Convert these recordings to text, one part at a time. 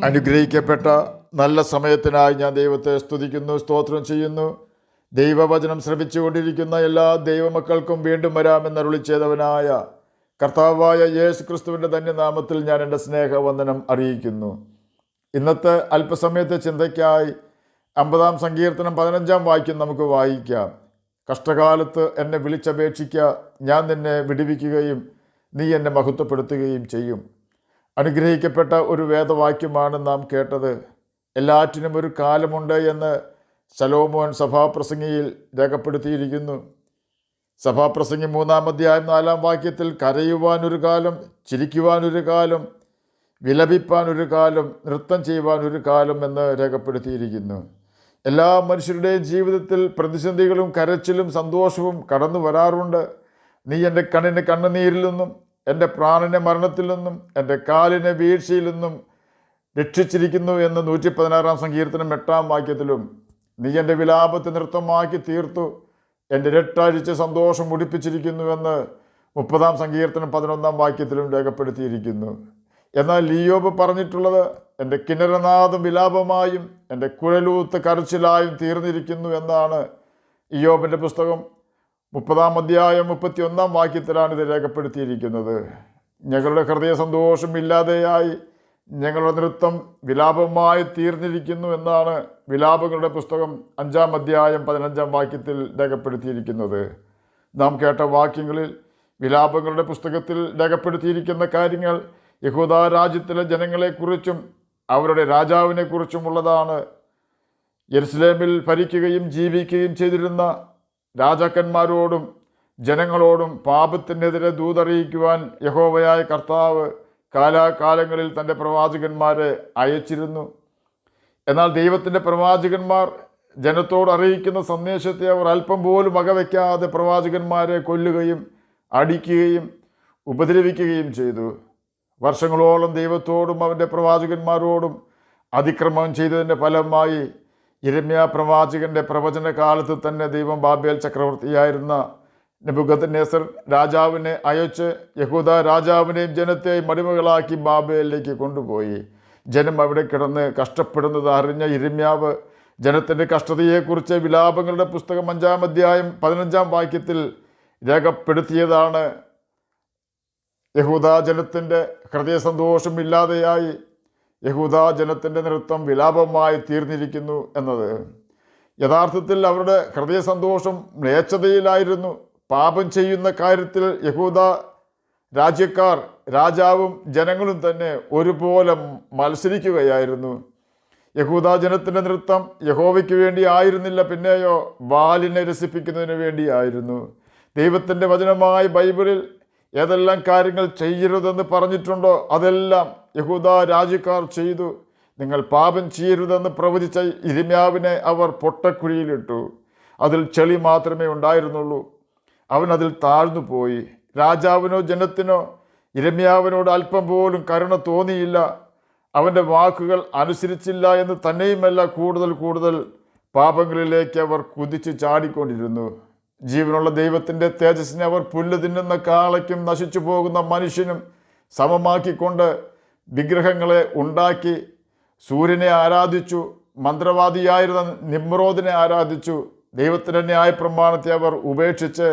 അനുഗ്രഹിക്കപ്പെട്ട നല്ല സമയത്തിനായി ഞാൻ ദൈവത്തെ സ്തുതിക്കുന്നു, സ്തോത്രം ചെയ്യുന്നു. ദൈവവചനം ശ്രവിച്ചുകൊണ്ടിരിക്കുന്ന എല്ലാ ദൈവമക്കൾക്കും വീണ്ടും വരാമെന്നരുളി ചെയ്തവനായ കർത്താവായ യേശു ക്രിസ്തുവിൻ്റെ ധന്യനാമത്തിൽ ഞാൻ എൻ്റെ സ്നേഹവന്ദനം അറിയിക്കുന്നു. ഇന്നത്തെ അല്പസമയത്തെ ചിന്തയ്ക്കായി 50-ാം സങ്കീർത്തനം 15-ാം വാക്യം നമുക്ക് വായിക്കാം. കഷ്ടകാലത്ത് എന്നെ വിളിച്ചപേക്ഷിക്കുക, ഞാൻ നിന്നെ വിടുവിക്കുകയും നീ എന്നെ മഹത്വപ്പെടുത്തുകയും ചെയ്യും. അനുഗ്രഹിക്കപ്പെട്ട ഒരു വേദവാക്യമാണ് നാം കേട്ടത്. എല്ലാറ്റിനും ഒരു കാലമുണ്ട് എന്ന് ശലോമോൻ സഭാപ്രസംഗിയിൽ രേഖപ്പെടുത്തിയിരിക്കുന്നു. സഭാപ്രസംഗി 3-ാം അധ്യായം 4-ാം വാക്യത്തിൽ കരയുവാനൊരു കാലം, ചിരിക്കുവാനൊരു കാലം, വിലപിപ്പാനൊരു കാലം, നൃത്തം ചെയ്യുവാനൊരു കാലം എന്ന് രേഖപ്പെടുത്തിയിരിക്കുന്നു. എല്ലാ മനുഷ്യരുടെയും ജീവിതത്തിൽ പ്രതിസന്ധികളും കരച്ചിലും സന്തോഷവും കടന്നു വരാറുണ്ട്. നീ എൻ്റെ കണ്ണിന് കണ്ണുനീരിൽ നിന്നും, എൻ്റെ പ്രാണനെ മരണത്തിൽ നിന്നും, എൻ്റെ കാലിനെ വീഴ്ചയിൽ നിന്നും രക്ഷിച്ചിരിക്കുന്നു എന്ന് 116-ാം സങ്കീർത്തനം 8-ാം വാക്യത്തിലും, നീ എൻ്റെ വിലാപത്തെ നൃത്തമാക്കി തീർത്തു, എൻ്റെ രട്ടഴിച്ച് സന്തോഷം മുടിപ്പിച്ചിരിക്കുന്നുവെന്ന് 30-ാം സങ്കീർത്തനം 11-ാം വാക്യത്തിലും രേഖപ്പെടുത്തിയിരിക്കുന്നു. എന്നാൽ ഇയ്യോബ് പറഞ്ഞിട്ടുള്ളത്, എൻ്റെ കിന്നരനാദം വിലാപമായും എൻ്റെ കുഴലൂത്ത് കരച്ചിലായും തീർന്നിരിക്കുന്നു എന്നാണ്. ഇയ്യോബിൻ്റെ പുസ്തകം 30-ാം അധ്യായം 31-ാം വാക്യത്തിലാണ് ഇത് രേഖപ്പെടുത്തിയിരിക്കുന്നത്. ഞങ്ങളുടെ ഹൃദയ സന്തോഷം ഇല്ലാതെയായി, ഞങ്ങളുടെ നൃത്തം വിലാപമായി തീർന്നിരിക്കുന്നു എന്നാണ് വിലാപങ്ങളുടെ പുസ്തകം 5-ാം അധ്യായം 15-ാം വാക്യത്തിൽ രേഖപ്പെടുത്തിയിരിക്കുന്നത്. നാം കേട്ട വാക്യങ്ങളിൽ വിലാപങ്ങളുടെ പുസ്തകത്തിൽ രേഖപ്പെടുത്തിയിരിക്കുന്ന കാര്യങ്ങൾ യഹൂദാ രാജ്യത്തിലെ ജനങ്ങളെക്കുറിച്ചും അവരുടെ രാജാവിനെക്കുറിച്ചുമുള്ളതാണ്. യെരുശലേമിൽ ഭരിക്കുകയും ജീവിക്കുകയും ചെയ്തിരുന്ന രാജാക്കന്മാരോടും ജനങ്ങളോടും പാപത്തിനെതിരെ ദൂതറിയിക്കുവാൻ യഹോവയായ കർത്താവ് കാലാകാലങ്ങളിൽ തൻ്റെ പ്രവാചകന്മാരെ അയച്ചിരുന്നു. എന്നാൽ ദൈവത്തിൻ്റെ പ്രവാചകന്മാർ ജനത്തോട് അറിയിക്കുന്ന സന്ദേശത്തെ അവർ അല്പം പോലും വകവയ്ക്കാതെ പ്രവാചകന്മാരെ കൊല്ലുകയും അടിക്കുകയും ഉപദ്രവിക്കുകയും ചെയ്തു. വർഷങ്ങളോളം ദൈവത്തോടും അവൻ്റെ പ്രവാചകന്മാരോടും അതിക്രമം ചെയ്തതിൻ്റെ ഫലമായി യിരെമ്യാ പ്രവാചകൻ്റെ പ്രവചന കാലത്ത് തന്നെ ദൈവം ബാബേൽ ചക്രവർത്തിയായിരുന്ന നെബൂഖദ്നേസർ രാജാവിനെ അയച്ച് യഹൂദാ രാജാവിനെയും ജനത്തെയും അടിമകളാക്കി ബാബേലിലേക്ക് കൊണ്ടുപോയി. ജനം അവിടെ കിടന്ന് കഷ്ടപ്പെടുന്നത് അറിഞ്ഞ യിരെമ്യാവ് ജനത്തിൻ്റെ കഷ്ടതയെക്കുറിച്ച് വിലാപങ്ങളുടെ പുസ്തകം 5-ാം അധ്യായം 15-ാം വാക്യത്തിൽ രേഖപ്പെടുത്തിയതാണ്. യഹൂദാ ജനത്തിൻ്റെ ഹൃദയ സന്തോഷം ഇല്ലാതെയായി, യഹൂദാ ജനത്തിൻ്റെ നൃത്തം വിലാപമായി തീർന്നിരിക്കുന്നു എന്നത്. യഥാർത്ഥത്തിൽ അവരുടെ ഹൃദയ സന്തോഷം മ്ലേച്ഛതയിലായിരുന്നു. പാപം ചെയ്യുന്ന കാര്യത്തിൽ യഹൂദാ രാജ്യക്കാർ, രാജാവും ജനങ്ങളും തന്നെ ഒരുപോലെ മത്സരിക്കുകയായിരുന്നു. യഹൂദാ ജനത്തിൻ്റെ നൃത്തം യഹോവയ്ക്ക് വേണ്ടി ആയിരുന്നില്ല, പിന്നെയോ ബാലിനെ രസിപ്പിക്കുന്നതിന് വേണ്ടിയായിരുന്നു. ദൈവത്തിൻ്റെ വചനമായ ബൈബിളിൽ ഏതെല്ലാം കാര്യങ്ങൾ ചെയ്യരുതെന്ന് പറഞ്ഞിട്ടുണ്ടോ അതെല്ലാം യഹൂദാ രാജ്യക്കാർ ചെയ്തു. നിങ്ങൾ പാപം ചെയ്യരുതെന്ന് പ്രവചിച്ച യിരെമ്യാവിനെ അവർ പൊട്ടക്കുഴിയിലിട്ടു. അതിൽ ചെളി മാത്രമേ ഉണ്ടായിരുന്നുള്ളൂ. അവൻ അതിൽ താഴ്ന്നു പോയി. രാജാവിനോ ജനത്തിനോ യിരെമ്യാവിനോട് അല്പം പോലും കരുണ തോന്നിയില്ല. അവൻ്റെ വാക്കുകൾ അനുസരിച്ചില്ല എന്ന് തന്നെയുമല്ല, കൂടുതൽ പാപങ്ങളിലേക്ക് അവർ കുതിച്ച് ചാടിക്കൊണ്ടിരുന്നു. ജീവനുള്ള ദൈവത്തിൻ്റെ തേജസ്സിനെ അവർ പുല്ല് തിന്നുന്ന കാളയ്ക്കും നശിച്ചു പോകുന്ന മനുഷ്യനും സമമാക്കിക്കൊണ്ട് വിഗ്രഹങ്ങളെ ഉണ്ടാക്കി സൂര്യനെ ആരാധിച്ചു. മന്ത്രവാദിയായിരുന്ന നിമ്രോദിനെ ആരാധിച്ചു. ദൈവത്തിൻ്റെ ന്യായപ്രമാണത്തെ അവർ ഉപേക്ഷിച്ച്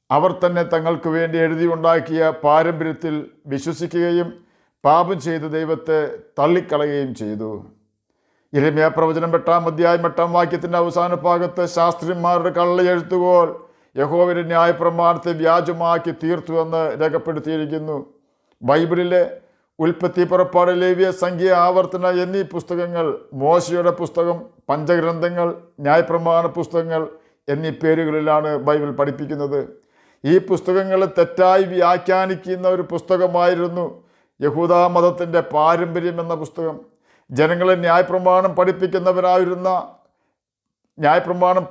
അവർ തന്നെ തങ്ങൾക്ക് വേണ്ടി എഴുതി ഉണ്ടാക്കിയ പാരമ്പര്യത്തിൽ വിശ്വസിക്കുകയും പാപം ചെയ്ത് ദൈവത്തെ തള്ളിക്കളയുകയും ചെയ്തു. യിരെമ്യാ പ്രവചനം 8-ാം അധ്യായം 8-ാം വാക്യത്തിൻ്റെ അവസാന ഭാഗത്ത് ശാസ്ത്രിമാരുടെ കള്ളയെഴുത്തുകോൽ യഹോവയുടെ ന്യായപ്രമാണത്തെ വ്യാജമാക്കി തീർത്തു എന്ന് രേഖപ്പെടുത്തിയിരിക്കുന്നു. ബൈബിളിലെ ഉൽപ്പത്തി, പുറപ്പാട്, ലേവ്യ, സംഖ്യ, ആവർത്തന എന്നീ പുസ്തകങ്ങൾ മോശയുടെ പുസ്തകം, പഞ്ചഗ്രന്ഥങ്ങൾ, ന്യായപ്രമാണ പുസ്തകങ്ങൾ എന്നീ പേരുകളിലാണ് ബൈബിൾ പഠിപ്പിക്കുന്നത്. ഈ പുസ്തകങ്ങളെ തെറ്റായി വ്യാഖ്യാനിക്കുന്ന ഒരു പുസ്തകമായിരുന്നു യഹൂദാ മതത്തിൻ്റെ പാരമ്പര്യം എന്ന പുസ്തകം. ജനങ്ങളെ ന്യായപ്രമാണം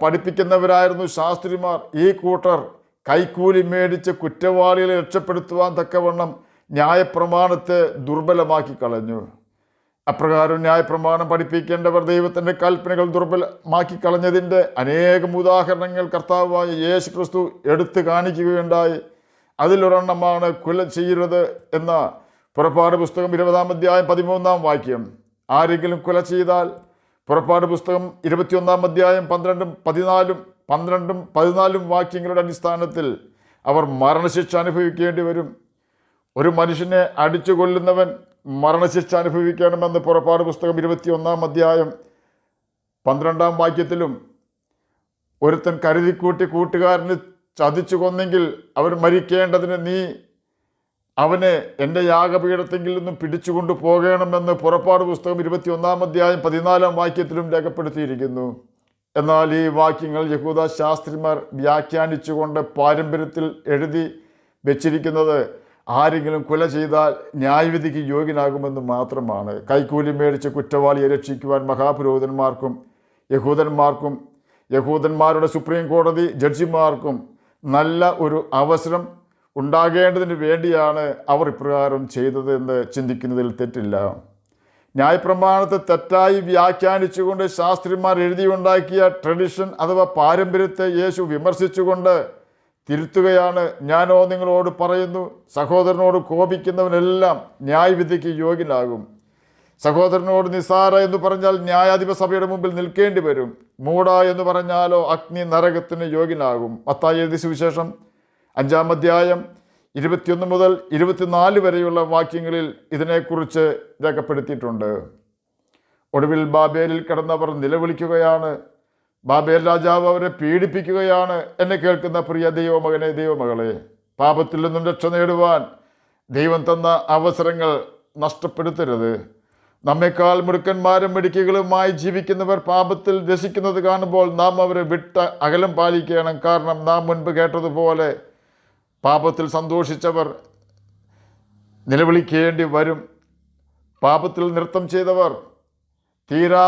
പഠിപ്പിക്കുന്നവരായിരുന്നു ശാസ്ത്രിമാർ. ഈ കൂട്ടർ കൈക്കൂലി മേടിച്ച് കുറ്റവാളികളെ രക്ഷപ്പെടുത്തുവാൻ തക്കവണ്ണം ന്യായപ്രമാണത്തെ ദുർബലമാക്കി കളഞ്ഞു. അപ്രകാരം ന്യായപ്രമാണം പഠിപ്പിക്കേണ്ടവർ ദൈവത്തിൻ്റെ കൽപ്പനകൾ ദുർബലമാക്കി കളഞ്ഞതിൻ്റെ അനേകം ഉദാഹരണങ്ങൾ കർത്താവായ യേശു ക്രിസ്തു എടുത്തു കാണിക്കുകയുണ്ടായി. അതിലൊരെണ്ണമാണ് കൊല ചെയ്യരുത് എന്ന പുറപ്പാട് പുസ്തകം 20 അധ്യായം 13 വാക്യം. ആരെങ്കിലും കൊല ചെയ്താൽ പുറപ്പാട് പുസ്തകം 21 അധ്യായം 12-14 വാക്യങ്ങളുടെ അടിസ്ഥാനത്തിൽ അവർ മരണശിക്ഷ അനുഭവിക്കേണ്ടി വരും. ഒരു മനുഷ്യനെ അടിച്ചു കൊല്ലുന്നവൻ മരണശിക്ഷ അനുഭവിക്കണമെന്ന് പുറപ്പാട് പുസ്തകം 21 അധ്യായം 12 വാക്യത്തിലും, ഒരുത്തൻ കരുതിക്കൂട്ടി കൂട്ടുകാരന് ചതിച്ചു കൊന്നെങ്കിൽ അവൻ മരിക്കേണ്ടതിന് നീ അവനെ എൻ്റെ യാഗപീഠത്തെങ്കിൽ നിന്നും പിടിച്ചുകൊണ്ടു പോകണമെന്ന് പുറപ്പാട് പുസ്തകം 21 അധ്യായം 14 വാക്യത്തിലും രേഖപ്പെടുത്തിയിരിക്കുന്നു. എന്നാൽ ഈ വാക്യങ്ങൾ യഹൂദ ശാസ്ത്രിമാർ വ്യാഖ്യാനിച്ചുകൊണ്ട് പാരമ്പര്യത്തിൽ എഴുതി വെച്ചിരിക്കുന്നത് ആരെങ്കിലും കൊല ചെയ്താൽ ന്യായവിധിക്ക് യോഗ്യനാകുമെന്ന് മാത്രമാണ്. കൈക്കൂലി മേടിച്ച് കുറ്റവാളിയെ രക്ഷിക്കുവാൻ മഹാപുരോഹിതന്മാർക്കും യഹൂദന്മാരുടെ സുപ്രീം കോടതി ജഡ്ജിമാർക്കും നല്ല ഒരു അവസരം ഉണ്ടാകേണ്ടതിന് വേണ്ടിയാണ് അവർ ഇപ്രകാരം ചെയ്തത് എന്ന് ചിന്തിക്കുന്നതിൽ തെറ്റില്ല. ന്യായപ്രമാണത്തെ തെറ്റായി വ്യാഖ്യാനിച്ചുകൊണ്ട് ശാസ്ത്രിമാർ എഴുതിയുണ്ടാക്കിയ ട്രഡിഷൻ അഥവാ പാരമ്പര്യത്തെ യേശു വിമർശിച്ചുകൊണ്ട് തിരുത്തുകയാണ്. ഞാനോ നിങ്ങളോട് പറയുന്നു, സഹോദരനോട് കോപിക്കുന്നവനെല്ലാം ന്യായവിധിക്ക് യോഗ്യനാകും. സഹോദരനോട് നിസാര എന്ന് പറഞ്ഞാൽ ന്യായാധിപ സഭയുടെ മുമ്പിൽ നിൽക്കേണ്ടി വരും. മൂഢ എന്ന് പറഞ്ഞാലോ അഗ്നി നരകത്തിന് യോഗ്യനാകും. മത്തായി എഴുതിയ സുവിശേഷം 5 അധ്യായം 21 മുതൽ 24 വരെയുള്ള വാക്യങ്ങളിൽ ഇതിനെക്കുറിച്ച് രേഖപ്പെടുത്തിയിട്ടുണ്ട്. ഒടുവിൽ ബാബേലിൽ കിടന്നവർ നിലവിളിക്കുകയാണ്. ബാബേൽ രാജാവ് അവരെ പീഡിപ്പിക്കുകയാണ്. എന്നെ കേൾക്കുന്ന പ്രിയ ദൈവമകനെ, ദൈവമകളെ, പാപത്തിൽ നിന്നും രക്ഷ നേടുവാൻ ദൈവം തന്ന അവസരങ്ങൾ നഷ്ടപ്പെടുത്തരുത്. നമ്മെക്കാൾ മിടുക്കന്മാരും മിടുക്കികളുമായി ജീവിക്കുന്നവർ പാപത്തിൽ രസിക്കുന്നത് കാണുമ്പോൾ നാം അവരെ വിട്ട് അകലം പാലിക്കണം. കാരണം നാം മുൻപ് കേട്ടതുപോലെ പാപത്തിൽ സന്തോഷിച്ചവർ നിലവിളിക്കേണ്ടി വരും. പാപത്തിൽ നൃത്തം ചെയ്തവർ തീരാ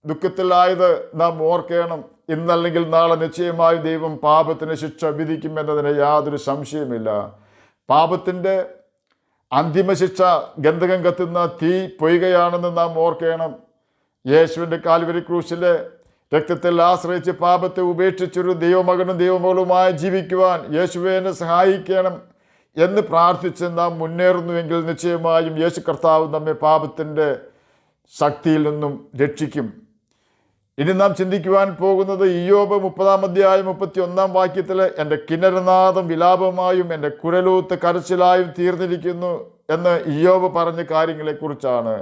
ദുഃഖത്തിലായത് നാം ഓർക്കണം. ഇന്നല്ലെങ്കിൽ നാളെ നിശ്ചയമായി ദൈവം പാപത്തിന് ശിക്ഷ വിധിക്കുമെന്നതിന് യാതൊരു സംശയമില്ല. പാപത്തിൻ്റെ അന്തിമ ശിക്ഷ ഗന്ധകം കത്തുന്ന തീ പൊയ്കയാണെന്ന് നാം ഓർക്കണം. യേശുവിൻ്റെ കാൽവരി ക്രൂശിലെ രക്തത്തിൽ ആശ്രയിച്ച് പാപത്തെ ഉപേക്ഷിച്ചൊരു ദൈവമകനും ദൈവമകളുമായി ജീവിക്കുവാൻ യേശുവേ എന്നെ സഹായിക്കണം എന്ന് പ്രാർത്ഥിച്ച് നാം മുന്നേറുന്നുവെങ്കിൽ നിശ്ചയമായും യേശു കർത്താവ് നമ്മെ പാപത്തിൻ്റെ ശക്തിയിൽ നിന്നും രക്ഷിക്കും. ഇനി നാം ചിന്തിക്കുവാൻ പോകുന്നത് ഇയ്യോബ് 30 അധ്യായം 31 വാക്യത്തിൽ എൻ്റെ കിന്നരനാദം വിലാപമായും എൻ്റെ കുരലൂത്ത് കരച്ചിലായും തീർന്നിരിക്കുന്നു എന്ന് ഇയ്യോബ് പറഞ്ഞ കാര്യങ്ങളെക്കുറിച്ചാണ്.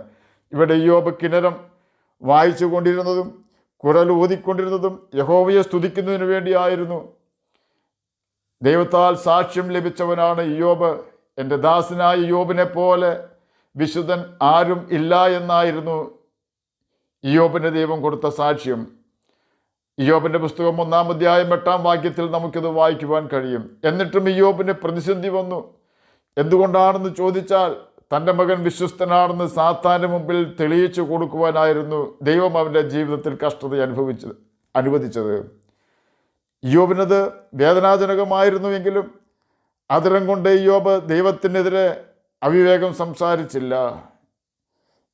ഇവിടെ ഇയ്യോബ് കിന്നരം വായിച്ചു കൊണ്ടിരുന്നതും കുരൽ ഊതിക്കൊണ്ടിരുന്നതും യഹോവയെ സ്തുതിക്കുന്നതിന് വേണ്ടിയായിരുന്നു. ദൈവത്താൽ സാക്ഷ്യം ലഭിച്ചവനാണ് ഇയ്യോബ്. എൻ്റെ ദാസനായ ഇയ്യോബിനെ പോലെ വിശുദ്ധൻ ആരും ഇല്ല എന്നായിരുന്നു ഇയ്യോബിന് ദൈവം കൊടുത്ത സാക്ഷ്യം. ഇയ്യോബിൻ്റെ പുസ്തകം 1 അധ്യായം 8 വാക്യത്തിൽ നമുക്കിത് വായിക്കുവാൻ കഴിയും. എന്നിട്ടും ഇയ്യോബിന് പ്രതിസന്ധി വന്നു. എന്തുകൊണ്ടാണെന്ന് ചോദിച്ചാൽ തൻ്റെ മകൻ വിശ്വസ്തനാണെന്ന് സാത്താൻ്റെ മുമ്പിൽ തെളിയിച്ചു കൊടുക്കുവാനായിരുന്നു ദൈവം അവൻ്റെ ജീവിതത്തിൽ കഷ്ടത അനുവദിച്ചത്. ഇയ്യോബിനത് വേദനാജനകമായിരുന്നുവെങ്കിലും അതിരം കൊണ്ട് ഇയ്യോബ് ദൈവത്തിനെതിരെ അവിവേകം സംസാരിച്ചില്ല.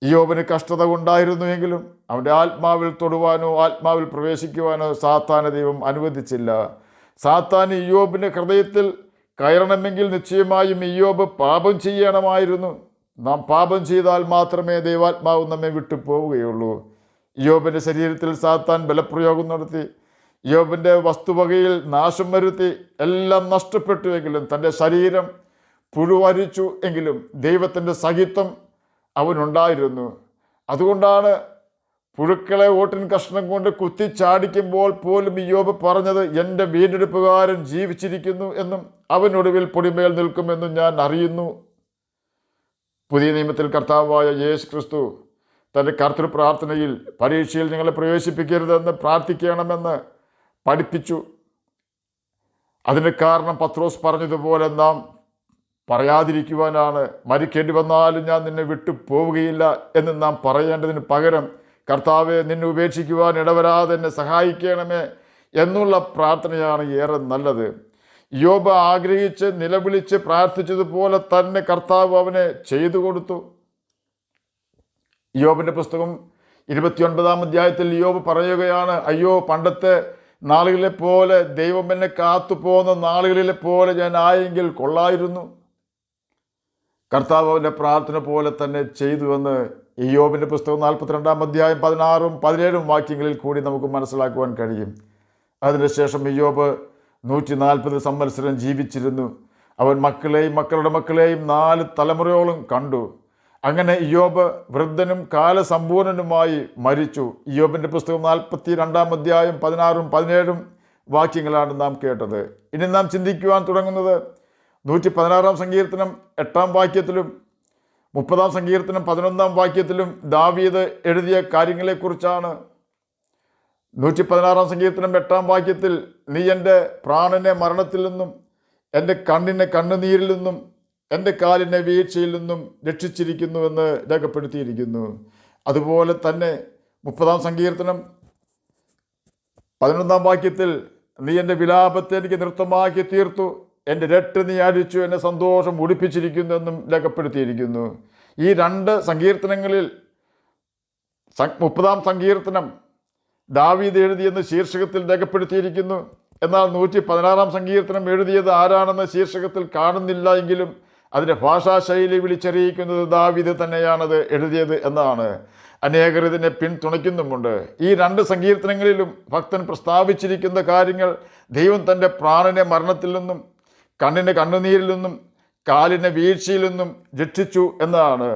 ഇയ്യോബിന് കഷ്ടത ഉണ്ടായിരുന്നുവെങ്കിലും അവൻ്റെ ആത്മാവിൽ തൊടുവാനോ ആത്മാവിൽ പ്രവേശിക്കുവാനോ സാത്താനെ ദൈവം അനുവദിച്ചില്ല. സാത്താൻ ഇയ്യോബിൻ്റെ ഹൃദയത്തിൽ കയറണമെങ്കിൽ നിശ്ചയമായും ഇയ്യോബ് പാപം ചെയ്യണമായിരുന്നു. നാം പാപം ചെയ്താൽ മാത്രമേ ദൈവാത്മാവ് നമ്മെ വിട്ടു പോവുകയുള്ളൂ. ഇയ്യോബിൻ്റെ ശരീരത്തിൽ സാത്താൻ ബലപ്രയോഗം നടത്തി. ഇയ്യോബിൻ്റെ വസ്തുവകയിൽ നാശം വരുത്തി. എല്ലാം നഷ്ടപ്പെട്ടുവെങ്കിലും തൻ്റെ ശരീരം പുഴുവരിച്ചു എങ്കിലും ദൈവത്തിൻ്റെ സഹിത്വം അവനുണ്ടായിരുന്നു. അതുകൊണ്ടാണ് പുഴുക്കളെ ഓട്ടിൻ കഷ്ണം കൊണ്ട് കുത്തിച്ചാടിക്കുമ്പോൾ പോലും ഇയ്യോബ് പറഞ്ഞത്, എൻ്റെ വീണ്ടെടുപ്പുകാരൻ ജീവിച്ചിരിക്കുന്നു എന്നും അവനൊടുവിൽ പൊടിമേൽ നിൽക്കുമെന്നും ഞാൻ അറിയുന്നു. പുതിയ നിയമത്തിൽ കർത്താവായ യേശു ക്രിസ്തു തൻ്റെ കർത്തൃപ്രാർത്ഥനയിൽ പരീക്ഷയിൽ നിങ്ങളെ പ്രവേശിപ്പിക്കരുതെന്ന് പ്രാർത്ഥിക്കണമെന്ന് പഠിപ്പിച്ചു. അതിന് കാരണം പത്രോസ് പറഞ്ഞതുപോലെ നാം പറയാതിരിക്കുവാനാണ്. മരിക്കേണ്ടി വന്നാലും ഞാൻ നിന്നെ വിട്ടു പോവുകയില്ല എന്ന് നാം പറയേണ്ടതിന് പകരം കർത്താവെ, നിന്നെ ഉപേക്ഷിക്കുവാൻ ഇടവരാതെ എന്നെ സഹായിക്കണമേ എന്നുള്ള പ്രാർത്ഥനയാണ് ഏറെ നല്ലത്. ഇയ്യോബ് ആഗ്രഹിച്ച് നിലവിളിച്ച് പ്രാർത്ഥിച്ചതുപോലെ തന്നെ കർത്താവ് അവനെ ചെയ്തു കൊടുത്തു. ഇയ്യോബിൻ്റെ പുസ്തകം 29 അധ്യായത്തിൽ ഇയ്യോബ് പറയുകയാണ്, അയ്യോ, പണ്ടത്തെ നാളുകളിലെ പോലെ ദൈവം എന്നെ കാത്തുപോകുന്ന നാളുകളിലെ പോലെ ഞാൻ ആയെങ്കിൽ കൊള്ളായിരുന്നു. കർത്താവ് അവൻ്റെ പ്രാർത്ഥന പോലെ തന്നെ ചെയ്തുവെന്ന് ഇയ്യോബിൻ്റെ പുസ്തകം 42-ാം അധ്യായം 16-ഉം 17-ഉം വാക്യങ്ങളിൽ കൂടി നമുക്ക് മനസ്സിലാക്കുവാൻ കഴിയും. അതിനുശേഷം ഇയ്യോബ് 140 സംവത്സരം ജീവിച്ചിരുന്നു. അവൻ മക്കളെയും മക്കളുടെ മക്കളെയും 4 തലമുറയോളം കണ്ടു. അങ്ങനെ ഇയ്യോബ് വൃദ്ധനും കാലസമ്പൂർണനുമായി മരിച്ചു. ഇയ്യോബിൻ്റെ പുസ്തകം 42-ാം അധ്യായം 16-ഉം 17-ഉം വാക്യങ്ങളാണ് നാം കേട്ടത്. ഇനി നാം ചിന്തിക്കുവാൻ തുടങ്ങുന്നത് 116-ാം സങ്കീർത്തനം 8-ാം വാക്യത്തിലും 30-ാം സങ്കീർത്തനം 11-ാം വാക്യത്തിലും ദാവീദ് എഴുതിയ കാര്യങ്ങളെക്കുറിച്ചാണ്. 116-ാം സങ്കീർത്തനം 8-ാം വാക്യത്തിൽ, നീ എൻ്റെ പ്രാണനെ മരണത്തിൽ നിന്നും എൻ്റെ കണ്ണിനെ കണ്ണുനീരിൽ നിന്നും എൻ്റെ കാലിനെ വീഴ്ചയിൽ നിന്നും രക്ഷിച്ചിരിക്കുന്നുവെന്ന് രേഖപ്പെടുത്തിയിരിക്കുന്നു. അതുപോലെ തന്നെ 30-ാം സങ്കീർത്തനം 11-ാം വാക്യത്തിൽ, നീ എൻ്റെ വിലാപത്തെ എനിക്ക് നൃത്തമാക്കി തീർത്തു, എൻ്റെ രട്ട് നീ അഴിച്ചു, എന്നെ സന്തോഷം ഉടിപ്പിച്ചിരിക്കുന്നു എന്നും രേഖപ്പെടുത്തിയിരിക്കുന്നു. ഈ 2 സങ്കീർത്തനങ്ങളിൽ 30-ാം സങ്കീർത്തനം ദാവീദ് എഴുതിയെന്ന് ശീർഷകത്തിൽ രേഖപ്പെടുത്തിയിരിക്കുന്നു. എന്നാൽ 116-ാം സങ്കീർത്തനം എഴുതിയത് ആരാണെന്ന് ശീർഷകത്തിൽ കാണുന്നില്ല എങ്കിലും അതിൻ്റെ ഭാഷാശൈലി വിളിച്ചറിയിക്കുന്നത് ദാവീദ് തന്നെയാണത് എഴുതിയത് എന്നാണ്. അനേകർ ഇതിനെ പിന്തുണയ്ക്കുന്നുമുണ്ട്. ഈ 2 സങ്കീർത്തനങ്ങളിലും ഭക്തൻ പ്രസ്താവിച്ചിരിക്കുന്ന കാര്യങ്ങൾ ദൈവം തൻ്റെ പ്രാണനെ മരണത്തിൽ നിന്നും കണ്ണിനെ കണ്ണുനീരിൽ നിന്നും കാലിനെ വീഴ്ചയിൽ നിന്നും രക്ഷിച്ചു എന്നതാണ്.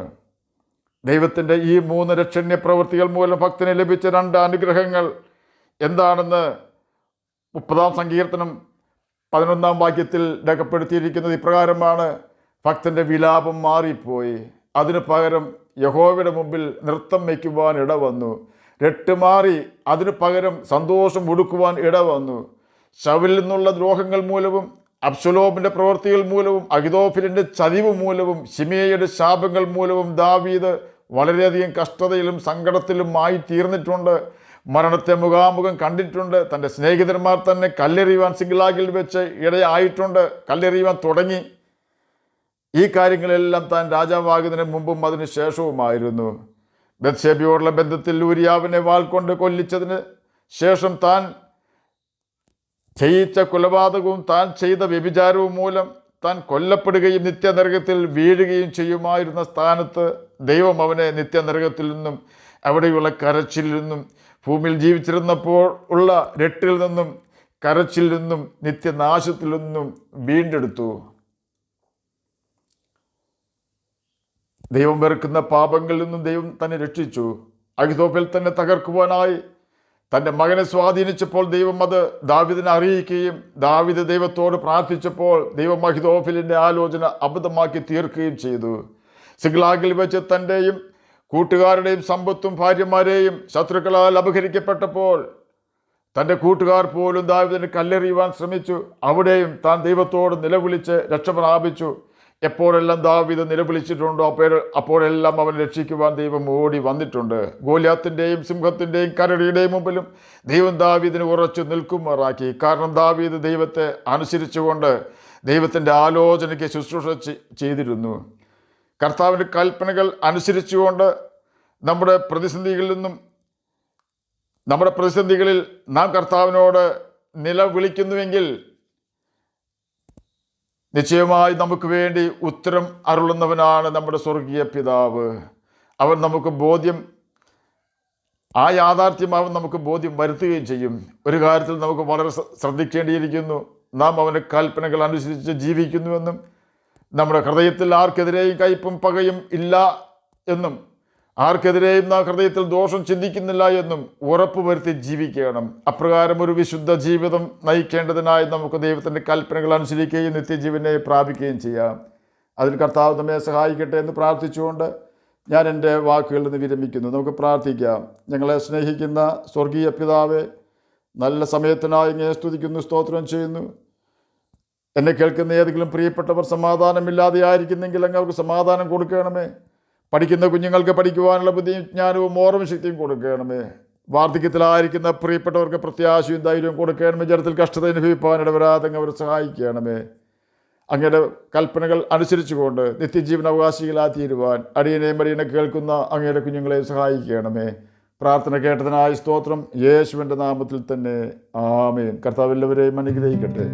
ദൈവത്തിൻ്റെ ഈ 3 രക്ഷണ്യ പ്രവൃത്തികൾ മൂലം ഭക്തന് ലഭിച്ച 2 അനുഗ്രഹങ്ങൾ എന്താണെന്ന് 30-ാം സങ്കീർത്തനം 11-ാം വാക്യത്തിൽ രേഖപ്പെടുത്തിയിരിക്കുന്നത് ഇപ്രകാരമാണ്: ഭക്തൻ്റെ വിലാപം മാറിപ്പോയി, അതിന് പകരം യഹോവയുടെ മുമ്പിൽ നൃത്തം വയ്ക്കുവാൻ ഇടവന്നു. രട്ട് മാറി, അതിന് പകരം സന്തോഷം ഉടുക്കുവാൻ ഇടവന്നു. ശൗലിൽ നിന്നുള്ള ദ്രോഹങ്ങൾ മൂലവും അബ്ശലോമിൻ്റെ പ്രവൃത്തികൾ മൂലവും അഹിതോഫലിൻ്റെ ചതിവ് മൂലവും ശിമെയയുടെ ശാപങ്ങൾ മൂലവും ദാവീദ് വളരെയധികം കഷ്ടതയിലും സങ്കടത്തിലും ആയി തീർന്നിട്ടുണ്ട്. മരണത്തെ മുഖാമുഖം കണ്ടിട്ടുണ്ട്. തൻ്റെ സ്നേഹിതന്മാർ തന്നെ കല്ലെറിയുവാൻ സിഗ്ലാഗിൽ വെച്ച് ഇടയായിട്ടുണ്ട്. കല്ലെറിയുവാൻ തുടങ്ങി. ഈ കാര്യങ്ങളെല്ലാം താൻ രാജാവാകുന്നതിന് മുമ്പും അതിന് ശേഷവുമായിരുന്നു. ബത്ശേബയോടുള്ള ബന്ധത്തിൽ ഊരിയാവിനെ വാൾ കൊണ്ട് കൊല്ലിച്ചതിന് ശേഷം താൻ ചെയ്യിച്ച കൊലപാതകവും താൻ ചെയ്ത വ്യഭിചാരവും മൂലം താൻ കൊല്ലപ്പെടുകയും നിത്യനരകത്തിൽ വീഴുകയും ചെയ്യുമായിരുന്ന സ്ഥാനത്ത് ദൈവം അവനെ നിത്യനരകത്തിൽ നിന്നും അവിടെയുള്ള കരച്ചിൽ നിന്നും ഭൂമിയിൽ ജീവിച്ചിരുന്നപ്പോൾ ഉള്ള രട്ടിൽ നിന്നും കരച്ചിൽ നിന്നും നിത്യനാശത്തിൽ നിന്നും വീണ്ടെടുത്തു. ദൈവം വെറുക്കുന്ന പാപങ്ങളിൽ നിന്നും ദൈവം തന്നെ രക്ഷിച്ചു. അഹിതോഫൽ തന്നെ തകർക്കുവാനായി തൻ്റെ മകനെ സ്വാധീനിച്ചപ്പോൾ ദൈവം അത് ദാവീദിനെ അറിയിക്കുകയും ദാവീദ് ദൈവത്തോട് പ്രാർത്ഥിച്ചപ്പോൾ ദൈവം അഹിതോഫലിൻ്റെ ആലോചന അബദ്ധമാക്കി തീർക്കുകയും ചെയ്തു. സിഗ്ലാഗിൽ വെച്ച് തൻ്റെയും കൂട്ടുകാരുടെയും സമ്പത്തും ഭാര്യമാരെയും ശത്രുക്കളാൽ അപഹരിക്കപ്പെട്ടപ്പോൾ തൻ്റെ കൂട്ടുകാർ പോലും ദാവീദിനെ കല്ലെറിയുവാൻ ശ്രമിച്ചു. അവിടെയും താൻ ദൈവത്തോട് നിലവിളിച്ച് രക്ഷ പ്രാപിച്ചു. എപ്പോഴെല്ലാം ദാവീദ് നിലവിളിച്ചിട്ടുണ്ടോ അപ്പോഴെല്ലാം അവൻ രക്ഷിക്കുവാൻ ദൈവം ഓടി വന്നിട്ടുണ്ട്. ഗോലിയാത്തിൻ്റെയും സിംഹത്തിൻ്റെയും കരടിയുടെയും മുമ്പിലും ദൈവം ദാവീദിനെ ഉറച്ചു നിൽക്കുമാറാക്കി. കാരണം ദാവീദ് ദൈവത്തെ അനുസരിച്ചുകൊണ്ട് ദൈവത്തിൻ്റെ ആലോചനയ്ക്ക് ശുശ്രൂഷ ചെയ്തിരുന്നു. കർത്താവിൻ്റെ കൽപ്പനകൾ അനുസരിച്ചുകൊണ്ട് നമ്മുടെ പ്രതിസന്ധികളിൽ നാം കർത്താവിനോട് നിലവിളിക്കുന്നുവെങ്കിൽ നിശ്ചയമായി നമുക്ക് വേണ്ടി ഉത്തരം അരുളുന്നവനാണ് നമ്മുടെ സ്വർഗീയ പിതാവ്. അവൻ നമുക്ക് ആ യാഥാർത്ഥ്യം അവൻ നമുക്ക് ബോധ്യം വരുത്തുകയും ചെയ്യും. ഒരു കാര്യത്തിൽ നമുക്ക് വളരെ ശ്രദ്ധിക്കേണ്ടിയിരിക്കുന്നു. നാം അവൻ്റെ കൽപ്പനകൾ അനുസരിച്ച് ജീവിക്കുന്നുവെന്നും നമ്മുടെ ഹൃദയത്തിൽ ആർക്കെതിരെയും കയ്പും പകയും ഇല്ല എന്നും ആർക്കെതിരെയും നാം ഹൃദയത്തിൽ ദോഷം ചിന്തിക്കുന്നില്ല എന്നും ഉറപ്പുവരുത്തി ജീവിക്കണം. അപ്രകാരം ഒരു വിശുദ്ധ ജീവിതം നയിക്കേണ്ടതിനായി നമുക്ക് ദൈവത്തിൻ്റെ കൽപ്പനകൾ അനുസരിക്കുകയും നിത്യജീവനെ പ്രാപിക്കുകയും ചെയ്യാം. അതിന് കർത്താവ് നമ്മെ സഹായിക്കട്ടെ എന്ന് പ്രാർത്ഥിച്ചുകൊണ്ട് ഞാൻ എൻ്റെ വാക്കുകളിൽ നിന്ന് വിരമിക്കുന്നു. നമുക്ക് പ്രാർത്ഥിക്കാം. ഞങ്ങളെ സ്നേഹിക്കുന്ന സ്വർഗീയ പിതാവേ, നല്ല സമയത്തിനായി ഇങ്ങനെ സ്തുതിക്കുന്നു, സ്തോത്രം ചെയ്യുന്നു. എന്നെ കേൾക്കുന്ന ഏതെങ്കിലും പ്രിയപ്പെട്ടവർ സമാധാനമില്ലാതെ ആയിരിക്കുന്നെങ്കിൽ അങ്ങ് അവർക്ക് സമാധാനം കൊടുക്കണമേ. പഠിക്കുന്ന കുഞ്ഞുങ്ങൾക്ക് പഠിക്കുവാനുള്ള ബുദ്ധിയും ജ്ഞാനവും ഓർമ്മ ശക്തിയും കൊടുക്കണമേ. വാർദ്ധക്യത്തിലായിരിക്കുന്ന പ്രിയപ്പെട്ടവർക്ക് പ്രത്യാശയും ധൈര്യവും കൊടുക്കണമേ. ജനത്തിൽ കഷ്ടത അനുഭവിപ്പാനിട വരാതെ അങ്ങ് അവരെ സഹായിക്കണമേ. അങ്ങയുടെ കൽപ്പനകൾ അനുസരിച്ചുകൊണ്ട് നിത്യജീവൻ അവകാശികളായി തീരുവാൻ അടിയനെ കേൾക്കുന്ന അങ്ങയുടെ കുഞ്ഞുങ്ങളെ സഹായിക്കണമേ. പ്രാർത്ഥന കേട്ടതിനായി സ്തോത്രം. യേശുവിൻ്റെ നാമത്തിൽ തന്നെ ആമേൻ. കർത്താവ് എല്ലാവരെയും അനുഗ്രഹിക്കട്ടെ.